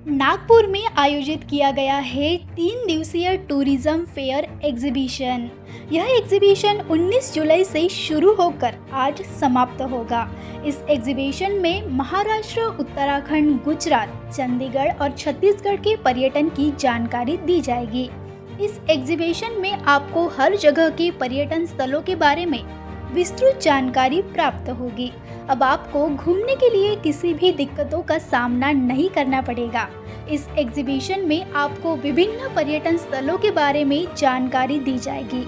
नागपुर में आयोजित किया गया है 3 दिवसीय टूरिज्म फेयर एग्जीबिशन। यह एग्जीबिशन 19 जुलाई से शुरू होकर आज समाप्त होगा। इस एग्जीबिशन में महाराष्ट्र, उत्तराखंड, गुजरात, चंडीगढ़ और छत्तीसगढ़ के पर्यटन की जानकारी दी जाएगी। इस एग्जीबिशन में आपको हर जगह के पर्यटन स्थलों के बारे में विस्तृत जानकारी प्राप्त होगी। अब आपको घूमने के लिए किसी भी दिक्कतों का सामना नहीं करना पड़ेगा। इस एग्जीबिशन में आपको विभिन्न पर्यटन स्थलों के बारे में जानकारी दी जाएगी।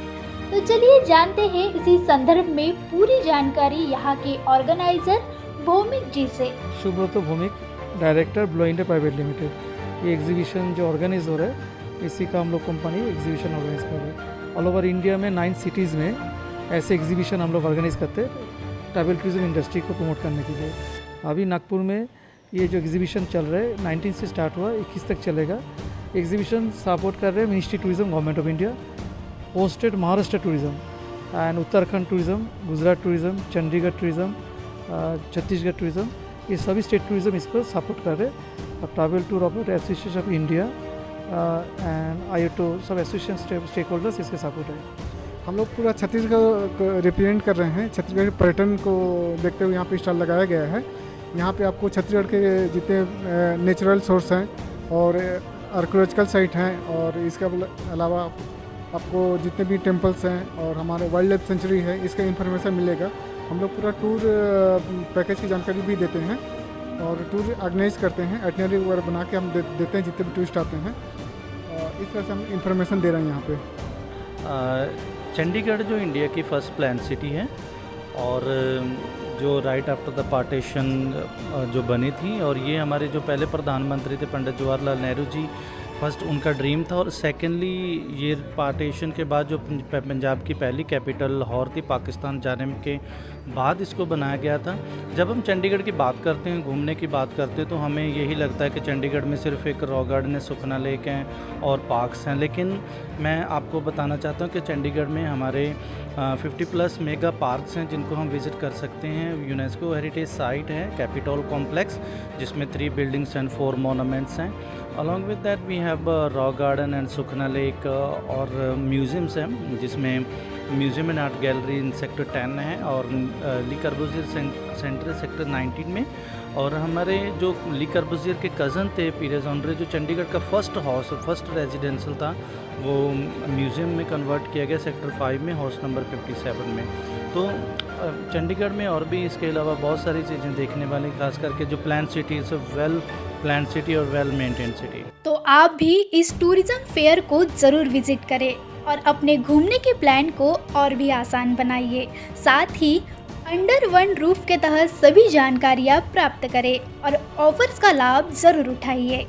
तो चलिए जानते हैं इसी संदर्भ में पूरी जानकारी यहाँ के ऑर्गेनाइजर भौमिक जी से। Subrata Bhowmik, director Blow India Private Limited. ये एग्जीबिशन जो ऑर्गेनाइज हो रहा है, इसी का हम लोग कंपनी एग्जीबिशन ऑर्गेनाइज कर रहे हैं। ऑल ओवर इंडिया में 9 सिटीज़ में ऐसे एग्जीबिशन हम लोग ऑर्गेनाइज करते हैं ट्रैवल टूरिज्म इंडस्ट्री को प्रमोट करने के लिए। अभी नागपुर में ये जो एग्जीबिशन चल रहा है 19 से स्टार्ट हुआ, 21 तक चलेगा। एग्जीबिशन सपोर्ट कर रहे हैं ministry tourism, government of India, hosted Maharashtra tourism and Uttarakhand tourism, Gujarat tourism, Chandigarh tourism, Chhattisgarh tourism. ये सभी स्टेट टूरिज्म इसको सपोर्ट कर रहे हैं। और travel tour operator association of India and IATO सब एसोसिएशन स्टेक होल्डर्स इसके सपोर्ट है। हम लोग पूरा छत्तीसगढ़ को रिप्रेजेंट कर रहे हैं। छत्तीसगढ़ के पर्यटन को देखते हुए यहाँ पे स्टॉल लगाया गया है। यहाँ पे आपको छत्तीसगढ़ के जितने नेचुरल सोर्स हैं और आर्कोलॉजिकल साइट हैं और इसके अलावा आपको जितने भी टेम्पल्स हैं और हमारे वाइल्ड लाइफ सेंचुरी है, इसका इन्फॉर्मेशन मिलेगा। हम लोग पूरा टूर पैकेज की जानकारी भी देते हैं और टूर ऑर्गेनाइज करते हैं। आइटनरी वगैरह बना के हम देते हैं जितने भी टूरिस्ट आते हैं। इस तरह से हम इंफॉर्मेशन दे रहे हैं यहाँ पे। चंडीगढ़ जो इंडिया की फर्स्ट प्लान सिटी है और जो राइट आफ्टर द पार्टीशन जो बनी थी, और ये हमारे जो पहले प्रधानमंत्री थे पंडित जवाहरलाल नेहरू जी, फर्स्ट उनका ड्रीम था। और सेकेंडली ये पार्टीशन के बाद जो पंजाब की पहली कैपिटल लाहौर थी, पाकिस्तान जाने के बाद इसको बनाया गया था। जब हम चंडीगढ़ की बात करते हैं, घूमने की बात करते हैं, तो हमें यही लगता है कि चंडीगढ़ में सिर्फ एक रॉक गार्डन है, सुखना लेक हैं और पार्क्स हैं। लेकिन मैं आपको बताना चाहता हूँ कि चंडीगढ़ में हमारे 50+ मेगा पार्क्स हैं जिनको हम विज़िट कर सकते हैं। यूनेस्को हेरिटेज साइट है कैपिटल कॉम्प्लेक्स, जिसमें 3 बिल्डिंग्स एंड 4 मोनूमेंट्स हैं। Along with that we have rock garden and Sukhna lake और म्यूज़ियम्स हैं, जिसमें museum and art gallery in sector 10 है और ली कर्बूजियर सेंटर सेक्टर 19 में। और हमारे जो ली कर्बूजियर के कज़न थे पीरेज ऑनरे, जो चंडीगढ़ का फर्स्ट रेजिडेंशियल था, वो म्यूज़ियम में कन्वर्ट किया गया सेक्टर 5 में, हाउस नंबर 57 में। तो चंडीगढ़ में और भी इसके अलावा बहुत सारी चीज़ें देखने वाली, खास करके जो plan city is a well plan city और वेल मेंटेन सिटी। तो आप भी इस टूरिज्म फेयर को ज़रूर विजिट करें और अपने घूमने के प्लान को और भी आसान बनाइए। साथ ही अंडर वन रूफ के तहत सभी जानकारियाँ प्राप्त करें और ऑफर्स का लाभ ज़रूर उठाइए।